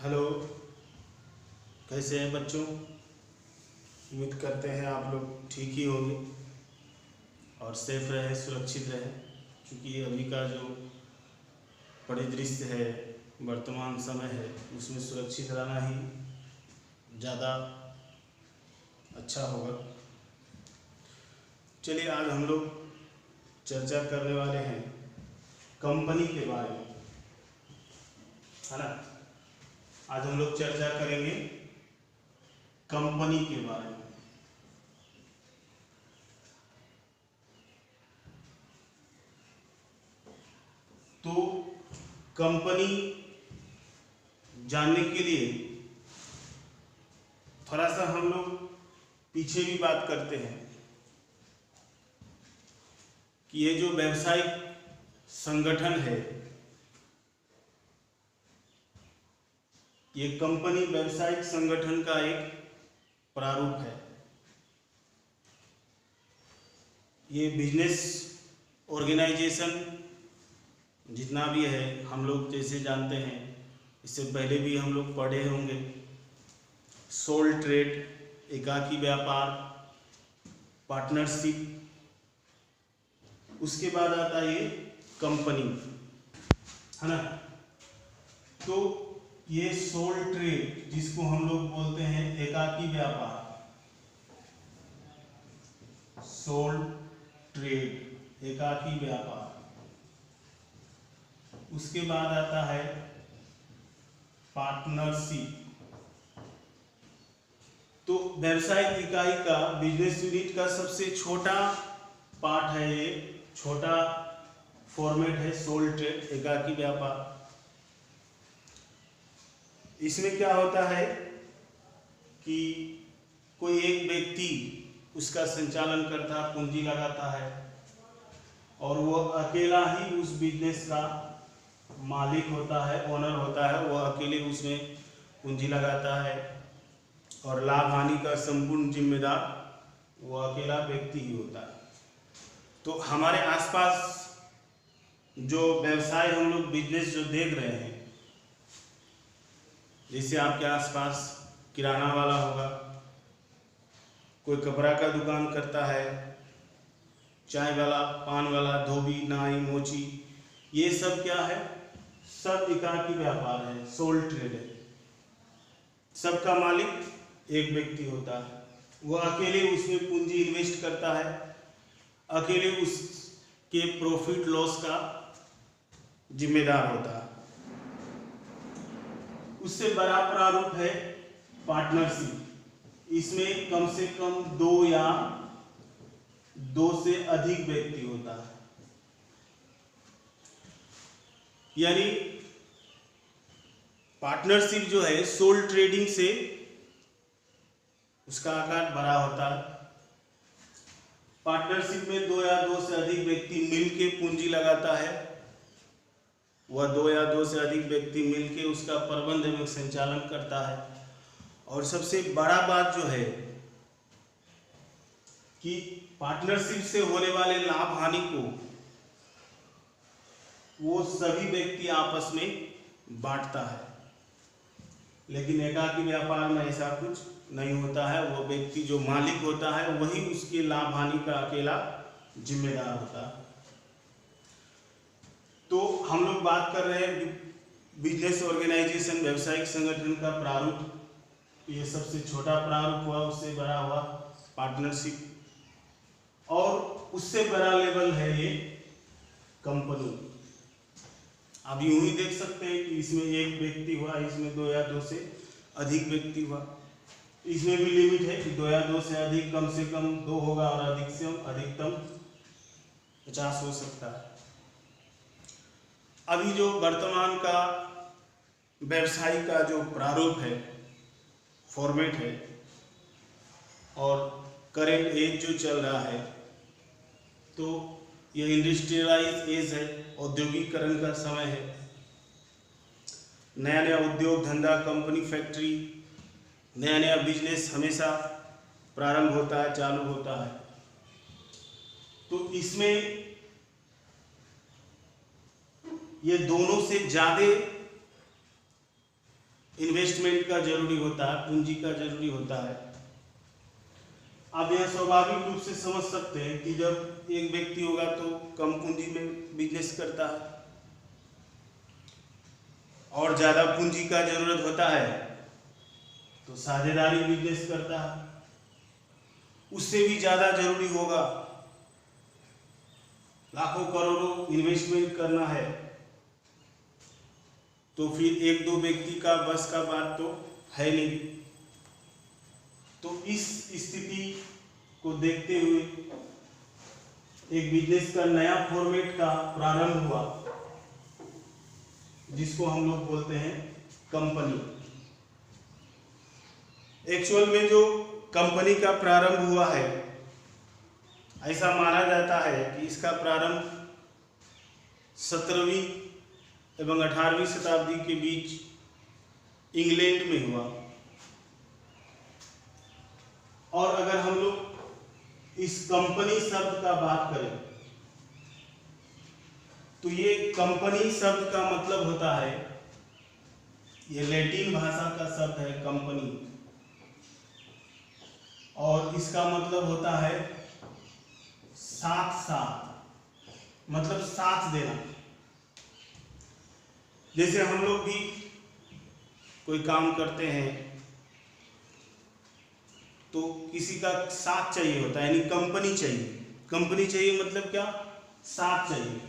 Hello, कैसे हैं बच्चों। उम्मीद करते हैं आप लोग ठीक ही होंगे और सेफ रहें, सुरक्षित रहें। क्योंकि अभी का जो परिदृश्य है, वर्तमान समय है, उसमें सुरक्षित रहना ही ज़्यादा अच्छा होगा। चलिए, आज हम लोग चर्चा करने वाले हैं कंपनी के बारे में, है ना। आज हम लोग चर्चा करेंगे कंपनी के बारे में। तो कंपनी जानने के लिए थोड़ा सा हम लोग पीछे भी बात करते हैं कि ये जो व्यावसायिक संगठन है, ये कंपनी व्यावसायिक संगठन का एक प्रारूप है। ये बिजनेस ऑर्गेनाइजेशन जितना भी है, हम लोग जैसे जानते हैं, इससे पहले भी हम लोग पढ़े होंगे, सोल ट्रेड, एकाकी व्यापार, पार्टनरशिप, उसके बाद आता है ये कंपनी, है ना। तो ये सोल ट्रेड, जिसको हम लोग बोलते हैं एकाकी व्यापार, सोल ट्रेड, एकाकी व्यापार। उसके बाद आता है पार्टनरशिप। तो व्यावसायिक इकाई का, बिजनेस यूनिट का सबसे छोटा पार्ट है, ये छोटा फॉर्मेट है सोल ट्रेड, एकाकी व्यापार। इसमें क्या होता है कि कोई एक व्यक्ति उसका संचालन करता, पूंजी लगाता है, और वो अकेला ही उस बिजनेस का मालिक होता है, ओनर होता है। वो अकेले उसमें पूंजी लगाता है और लाभ हानि का संपूर्ण जिम्मेदार वो अकेला व्यक्ति ही होता है। तो हमारे आसपास जो व्यवसाय हम लोग बिजनेस जो देख रहे हैं, जैसे आपके आसपास किराना वाला होगा, कोई कपड़ा का दुकान करता है, चाय वाला, पान वाला, धोबी, नाई, मोची, ये सब क्या है, सब एकाकी व्यापार है, सोल ट्रेड है। सबका मालिक एक व्यक्ति होता है, वो अकेले उसमें पूंजी इन्वेस्ट करता है, अकेले उसके प्रॉफिट लॉस का जिम्मेदार होता है। उससे बड़ा प्रारूप है पार्टनरशिप। इसमें कम से कम दो से अधिक व्यक्ति होता है। यानी पार्टनरशिप जो है सोल ट्रेडिंग से उसका आकार बड़ा होता है। पार्टनरशिप में 2 या 2 से अधिक व्यक्ति मिलके पूंजी लगाता है। वह 2 या 2 से अधिक व्यक्ति मिलके उसका प्रबंध एवं संचालन करता है। और सबसे बड़ा बात जो है कि पार्टनरशिप से होने वाले लाभ हानि को वो सभी व्यक्ति आपस में बांटता है। लेकिन एकाकी व्यापार में ऐसा कुछ नहीं होता है। वो व्यक्ति जो मालिक होता है वही उसके लाभ हानि का अकेला जिम्मेदार होता है। तो हम लोग बात कर रहे हैं बिजनेस ऑर्गेनाइजेशन, व्यवसायिक संगठन का प्रारूप। ये सबसे छोटा प्रारूप हुआ, उससे बड़ा हुआ पार्टनरशिप, और उससे बड़ा लेवल है ये कंपनी। आप यूं ही देख सकते हैं कि इसमें एक व्यक्ति हुआ, इसमें 2 या 2 से अधिक व्यक्ति हुआ। इसमें भी लिमिट है कि 2 या 2 से अधिक, कम से कम 2 होगा और अधिक से अधिकतम 50 हो सकता है। अभी जो वर्तमान का व्यवसाय का जो प्रारूप है, फॉर्मेट है, और करेंट एज जो चल रहा है, तो ये इंडस्ट्रियलाइज एज है, औद्योगिकरण का समय है। नया नया उद्योग धंधा, कंपनी, फैक्ट्री, नया नया बिजनेस हमेशा प्रारंभ होता है, चालू होता है। तो इसमें ये दोनों से ज़्यादा इन्वेस्टमेंट का जरूरी होता है, पूंजी का जरूरी होता है। आप यह स्वाभाविक रूप से समझ सकते हैं कि जब एक व्यक्ति होगा तो कम पूंजी में बिजनेस करता है, और ज़्यादा पूंजी का जरूरत होता है तो साझेदारी बिजनेस करता है। उससे भी ज़्यादा जरूरी होगा, लाखों करोड़ों इन्वेस्टमेंट करना है, तो फिर एक दो व्यक्ति का बस का बात तो है नहीं। तो इस स्थिति को देखते हुए एक बिजनेस का नया फॉर्मेट का प्रारंभ हुआ, जिसको हम लोग बोलते हैं कंपनी। एक्चुअल में जो कंपनी का प्रारंभ हुआ है, ऐसा माना जाता है कि इसका प्रारंभ 17वीं एवं 18वीं शताब्दी के बीच इंग्लैंड में हुआ। और अगर हम लोग इस कंपनी शब्द का बात करें तो ये कंपनी शब्द का मतलब होता है, ये लैटिन भाषा का शब्द है कंपनी, और इसका मतलब होता है साथ साथ, मतलब साथ देना। जैसे हम लोग भी कोई काम करते हैं तो किसी का साथ चाहिए होता है, यानी कंपनी चाहिए। कंपनी चाहिए मतलब क्या? साथ चाहिए।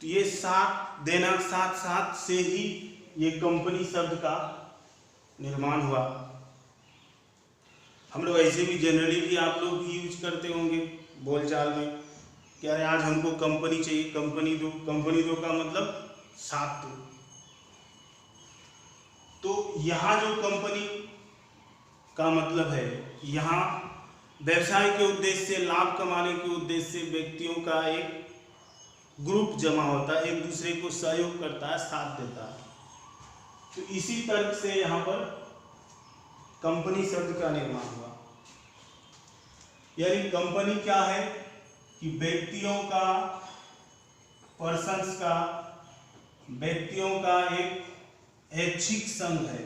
तो ये साथ देना, साथ साथ से ही ये कंपनी शब्द का निर्माण हुआ। हम लोग ऐसे भी जनरली भी आप लोग भी यूज करते होंगे बोलचाल में, कि अरे आज हमको कंपनी चाहिए, कंपनी दो। कंपनी दो का मतलब साथ दो। तो यहाँ जो कंपनी का मतलब है, यहाँ व्यवसाय के उद्देश्य से, लाभ कमाने के उद्देश्य से व्यक्तियों का एक ग्रुप जमा होता है, एक दूसरे को सहयोग करता है, साथ देता है। तो इसी तर्क से यहाँ पर कंपनी शब्द का निर्माण हुआ। यानी कंपनी क्या है कि व्यक्तियों का, पर्सन्स का, व्यक्तियों का एक ऐच्छिक संघ है।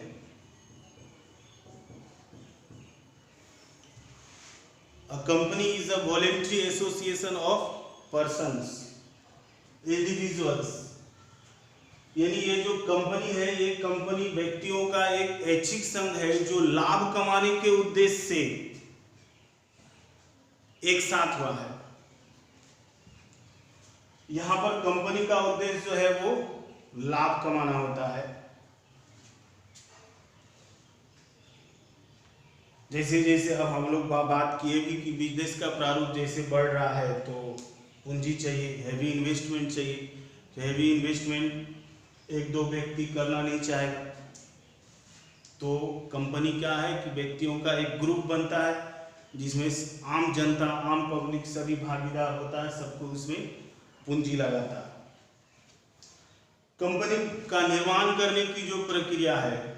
A company is a voluntary association of persons, individuals। यानी ये जो कंपनी है, ये कंपनी व्यक्तियों का एक ऐच्छिक संघ है जो लाभ कमाने के उद्देश्य से एक साथ हुआ है। यहां पर कंपनी का उद्देश्य जो है वो लाभ कमाना होता है। जैसे जैसे अब हम लोग बात किए भी कि बिजनेस का प्रारूप जैसे बढ़ रहा है तो पूंजी चाहिए, हैवी इन्वेस्टमेंट चाहिए। तो हैवी इन्वेस्टमेंट एक दो व्यक्ति करना नहीं चाहेगा, तो कंपनी क्या है कि व्यक्तियों का एक ग्रुप बनता है जिसमें आम जनता, आम पब्लिक सभी भागीदार होता है, सबको उसमें पूंजी लगाता है। कंपनी का निर्माण करने की जो प्रक्रिया है,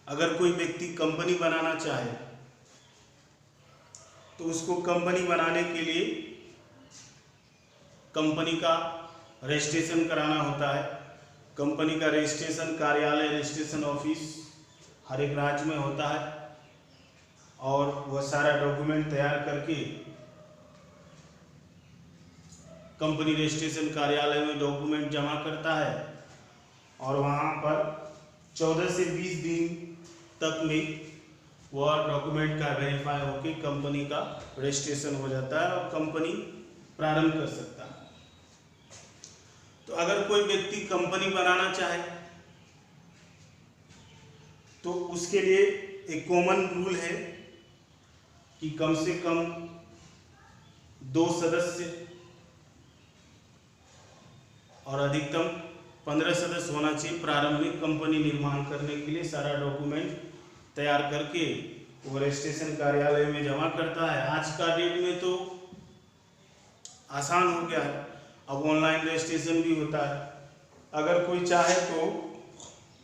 अगर कोई व्यक्ति कंपनी बनाना चाहे तो उसको कंपनी बनाने के लिए कंपनी का रजिस्ट्रेशन कराना होता है। कंपनी का रजिस्ट्रेशन कार्यालय, रजिस्ट्रेशन ऑफिस हर एक राज्य में होता है, और वह सारा डॉक्यूमेंट तैयार करके कंपनी रजिस्ट्रेशन कार्यालय में डॉक्यूमेंट जमा करता है, और वहाँ पर 14 से 20 दिन तक में वह डॉक्यूमेंट का वेरीफाई होकर कंपनी का रजिस्ट्रेशन हो जाता है और कंपनी प्रारंभ कर सकता है। तो अगर कोई व्यक्ति कंपनी बनाना चाहे तो उसके लिए एक कॉमन रूल है कि कम से कम 2 सदस्य और अधिकतम 15 सदस्य होना चाहिए। प्रारंभ में कंपनी निर्माण करने के लिए सारा डॉक्यूमेंट तैयार करके वो रजिस्ट्रेशन कार्यालय में जमा करता है। आज का डेट में तो आसान हो गया है, अब ऑनलाइन रजिस्ट्रेशन भी होता है। अगर कोई चाहे तो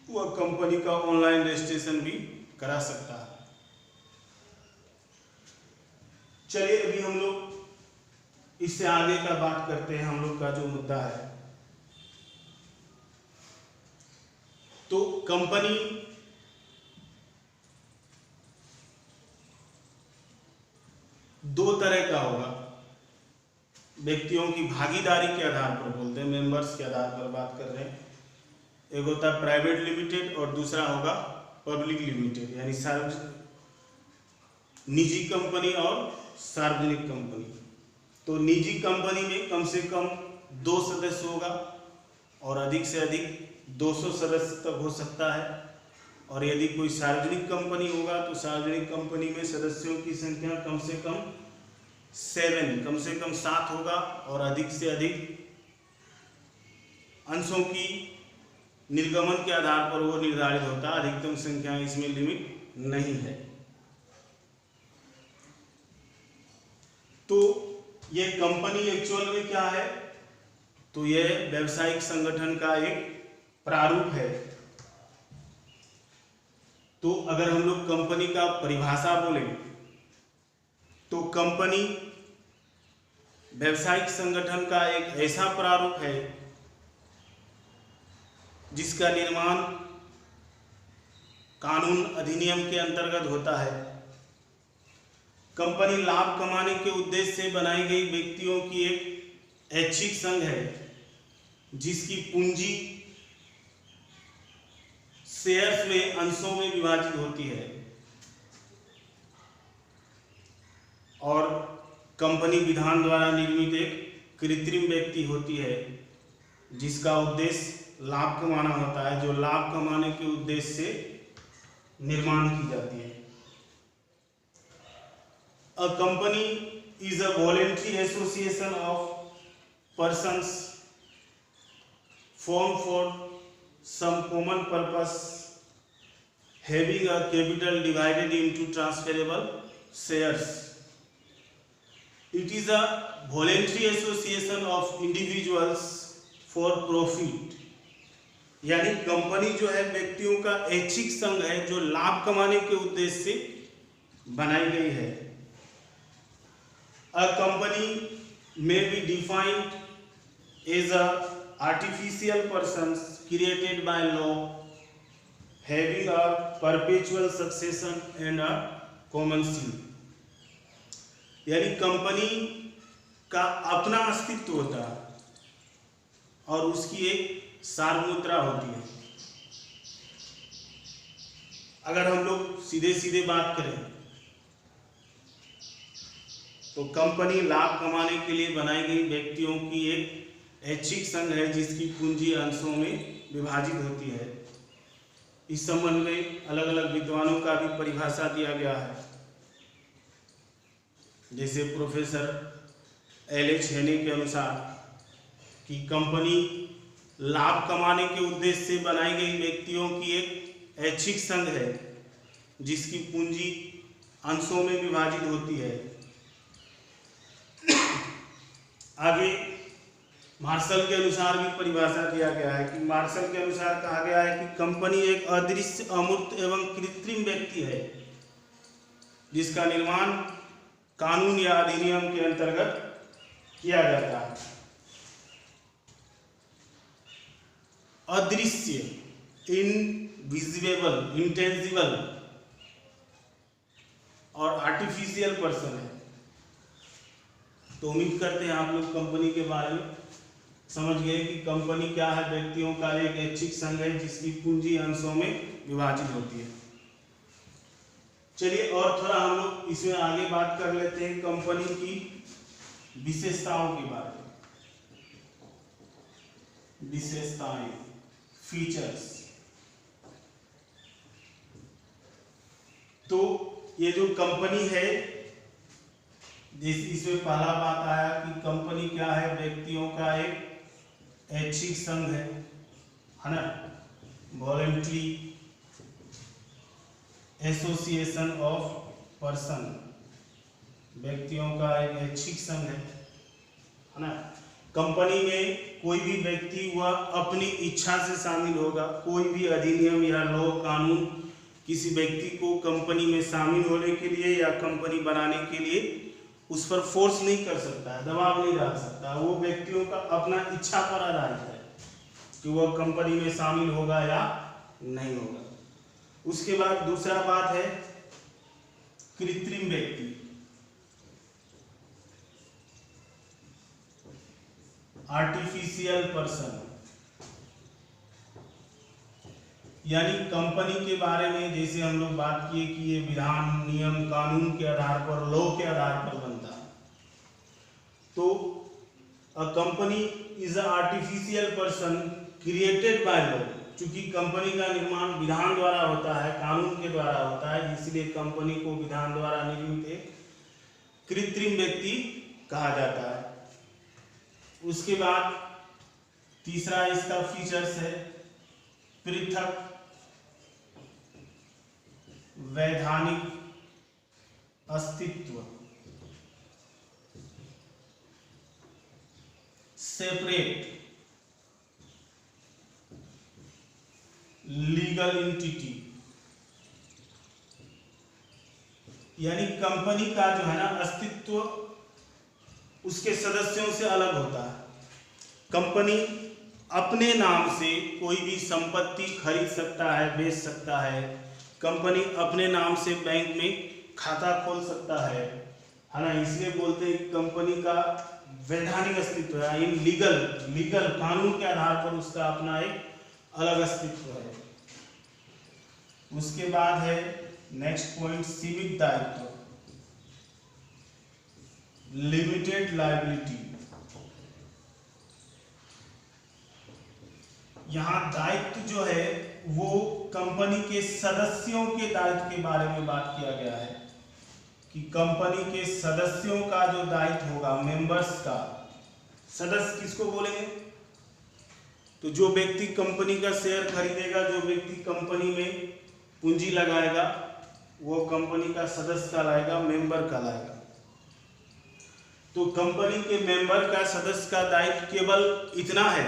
वह कंपनी का ऑनलाइन रजिस्ट्रेशन भी करा सकता है। चलिए अभी हम लोग इससे आगे का बात करते हैं। हम लोग का जो मुद्दा है तो कंपनी दो तरह का होगा, व्यक्तियों की भागीदारी के आधार पर बोलते हैं, मेंबर्स के आधार पर बात कर रहे हैं। एक होता है प्राइवेट लिमिटेड और दूसरा होगा पब्लिक लिमिटेड, यानी निजी कंपनी और सार्वजनिक कंपनी। तो निजी कंपनी में कम से कम 2 सदस्य होगा और अधिक से अधिक 200 सदस्य तक हो सकता है। और यदि कोई सार्वजनिक कंपनी होगा तो सार्वजनिक कंपनी में सदस्यों की संख्या कम से कम 7 होगा और अधिक से अधिक अंशों की निर्गमन के आधार पर वो निर्धारित होता है। अधिकतम संख्या इसमें लिमिट नहीं है। तो ये कंपनी एक्चुअल में क्या है, तो ये व्यावसायिक संगठन का एक प्रारूप है। तो अगर हम लोग कंपनी का परिभाषा बोलें तो कंपनी व्यावसायिक संगठन का एक ऐसा प्रारूप है जिसका निर्माण कानून अधिनियम के अंतर्गत होता है। कंपनी लाभ कमाने के उद्देश्य से बनाई गई व्यक्तियों की एक ऐच्छिक संघ है जिसकी पूंजी शेयर्स में अंशों में विभाजित होती है। और कंपनी विधान द्वारा निर्मित एक कृत्रिम व्यक्ति होती है जिसका उद्देश्य लाभ कमाना होता है, जो लाभ कमाने के उद्देश्य से निर्माण की जाती है। A company is a voluntary association of persons formed for some common purpose, having a capital divided into transferable shares. It is a voluntary association of individuals for profit. यानी कंपनी जो है व्यक्तियों का ऐच्छिक संघ है जो लाभ कमाने के उद्देश्य से बनाई गई है। A company may be defined as a artificial persons created by law, having a perpetual succession and a common seal. यानी कंपनी का अपना अस्तित्व होता है और उसकी एक सार्वमुद्रा होती है। अगर हम लोग सीधे सीधे बात करें तो कंपनी लाभ कमाने के लिए बनाई गई व्यक्तियों की एक ऐच्छिक संघ है जिसकी पूंजी अंशों में विभाजित होती है। इस संबंध में अलग अलग विद्वानों का भी परिभाषा दिया गया है। जैसे प्रोफेसर एल.एच. हेने के अनुसार कि कंपनी लाभ कमाने के उद्देश्य से बनाई गई व्यक्तियों की एक ऐच्छिक संघ है जिसकी पूंजी अंशों में विभाजित होती है। आगे मार्शल के अनुसार भी परिभाषा दिया गया है कि मार्शल के अनुसार कहा गया है कि कंपनी एक अदृश्य, अमूर्त एवं कृत्रिम व्यक्ति है जिसका निर्माण कानून या अधिनियम के अंतर्गत किया जाता है। अदृश्य, इनविजिबल, इंटेंजिबल और आर्टिफिशियल पर्सन है। तो उम्मीद करते हैं आप लोग कंपनी के बारे में समझ गए कि कंपनी क्या है। व्यक्तियों का एक ऐच्छिक संघ है जिसकी पूंजी अंशों में विभाजित होती है। चलिए और थोड़ा हम लोग इसमें आगे बात कर लेते हैं कंपनी की विशेषताओं के बारे में। विशेषताएं, फीचर्स। तो ये जो कंपनी है, जैसे इसमें पहला बात आया कि कंपनी क्या है, व्यक्तियों का एक ऐच्छिक संघ है ना, वॉलंटरी एसोसिएशन ऑफ पर्सन, व्यक्तियों का एक ऐच्छिक संघ है ना। कंपनी में कोई भी व्यक्ति वह अपनी इच्छा से शामिल होगा। कोई भी अधिनियम या लॉ, कानून किसी व्यक्ति को कंपनी में शामिल होने के लिए या कंपनी बनाने के लिए उस पर फोर्स नहीं कर सकता है, दबाव नहीं डाल सकता। वो व्यक्तियों का अपना इच्छा पर आधारित है कि वह कंपनी में शामिल होगा या नहीं होगा। उसके बाद दूसरा बात है कृत्रिम व्यक्ति, आर्टिफिशियल पर्सन, यानी कंपनी के बारे में जैसे हम लोग बात किए कि ये विधान, नियम, कानून के आधार पर, लॉ के आधार पर बनता है। तो a company is a artificial person created by law. चूंकि कंपनी का निर्माण विधान द्वारा होता है, कानून के द्वारा होता है, इसलिए कंपनी को विधान द्वारा निर्मित एक कृत्रिम व्यक्ति कहा जाता है। उसके बाद तीसरा इसका फीचर्स है पृथक वैधानिक अस्तित्व, सेपरेट लीगल एंटिटी, यानी कंपनी का जो है ना अस्तित्व उसके सदस्यों से अलग होता है। कंपनी अपने नाम से कोई भी संपत्ति खरीद सकता है, बेच सकता है। कंपनी अपने नाम से बैंक में खाता खोल सकता है ना। इसलिए बोलते हैं कंपनी का वैधानिक अस्तित्व है, इन लीगल कानून के आधार पर उसका अपना एक अलग अस्तित्व है। उसके बाद है नेक्स्ट पॉइंट सीमित दायित्व, लिमिटेड लायबिलिटी। यहां दायित्व जो है वो कंपनी के सदस्यों के दायित्व के बारे में बात किया गया है कि कंपनी के सदस्यों का जो दायित्व होगा, मेंबर्स का, सदस्य किसको बोलेंगे? तो जो व्यक्ति कंपनी का शेयर खरीदेगा, जो व्यक्ति कंपनी में पूंजी लगाएगा, वो कंपनी का सदस्य कहलाएगा, मेंबर कहलाएगा। तो कंपनी के मेंबर का, सदस्य का दायित्व केवल इतना है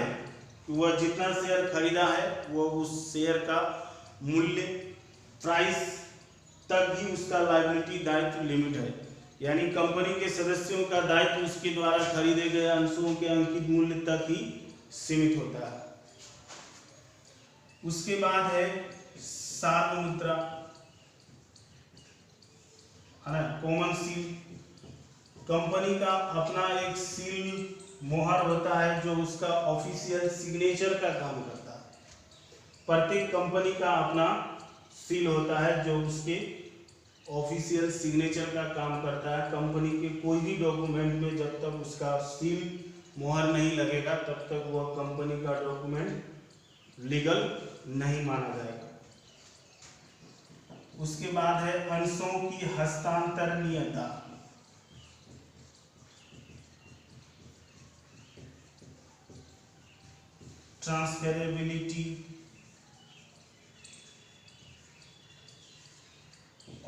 कि वह जितना शेयर खरीदा है वो उस शेयर का मूल्य, प्राइस तक ही उसका लायबिलिटी दायित्व लिमिट है। यानी कंपनी के सदस्यों का दायित्व उसके द्वारा खरीदे गए अंशों के अंकित मूल्य तक ही सीमित होता है। उसके बाद है सार्वभौम मुद्रा, है ना, कॉमन सील। कंपनी का अपना एक सील, मोहर होता है जो उसका ऑफिशियल सिग्नेचर का काम करता है। प्रत्येक कंपनी का अपना सील होता है जो उसके ऑफिशियल सिग्नेचर का काम करता है। कंपनी के कोई भी डॉक्यूमेंट में जब तक उसका सील, मोहर नहीं लगेगा तब तक वह कंपनी का डॉक्यूमेंट लीगल नहीं माना जाएगा। उसके बाद है अंशों की हस्तांतरणीयता, ट्रांसफरेबिलिटी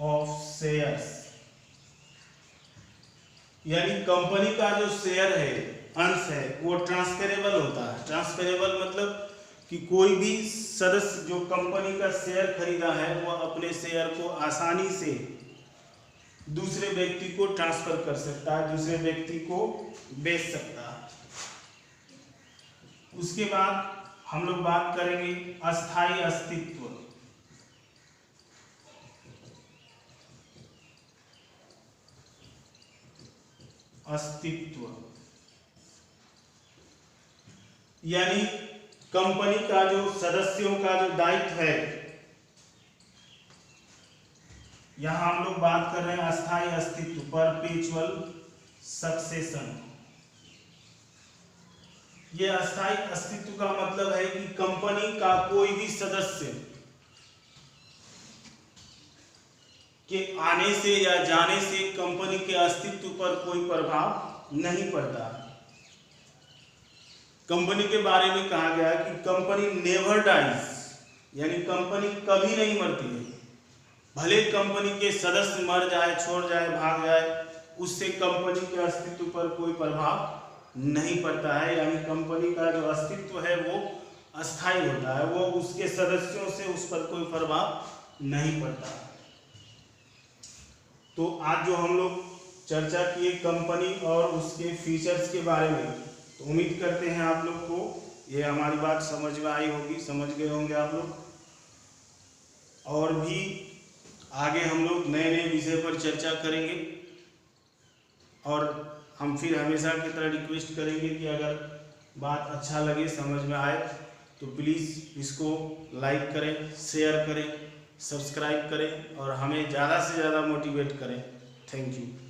ऑफ शेयर्स। यानी कंपनी का जो शेयर है, अंश है, वो ट्रांसफरेबल होता है। ट्रांसफरेबल मतलब कि कोई भी सदस्य जो कंपनी का शेयर खरीदा है वो अपने शेयर को आसानी से दूसरे व्यक्ति को ट्रांसफर कर सकता है, दूसरे व्यक्ति को बेच सकता है। उसके बाद हम लोग बात करेंगे अस्थायी अस्तित्व। यानी कंपनी का जो सदस्यों का जो दायित्व है, यहां हम लोग बात कर रहे हैं अस्थायी अस्तित्व, परपेचुअल सक्सेशन। ये अस्थायी अस्तित्व का मतलब है कि कंपनी का कोई भी सदस्य के आने से या जाने से कंपनी के अस्तित्व पर कोई प्रभाव नहीं पड़ता। कंपनी के बारे में कहा गया है कि कंपनी नेवर डाइज, यानी कंपनी कभी नहीं मरती है। भले कंपनी के सदस्य मर जाए, छोड़ जाए, भाग जाए, उससे कंपनी के अस्तित्व पर कोई प्रभाव नहीं पड़ता है। यानी कंपनी का जो अस्तित्व है वो अस्थायी होता है, वो उसके सदस्यों से उस पर कोई प्रभाव नहीं पड़ता। तो आज जो हम लोग चर्चा किए कंपनी और उसके फीचर्स के बारे में, तो उम्मीद करते हैं आप लोग को ये हमारी बात समझ में आई होगी, समझ गए होंगे आप लोग। और भी आगे हम लोग नए नए विषय पर चर्चा करेंगे। और हम फिर हमेशा की तरह रिक्वेस्ट करेंगे कि अगर बात अच्छा लगे, समझ में आए, तो प्लीज़ इसको लाइक करें, शेयर करें, सब्सक्राइब करें और हमें ज़्यादा से ज़्यादा मोटिवेट करें। Thank you.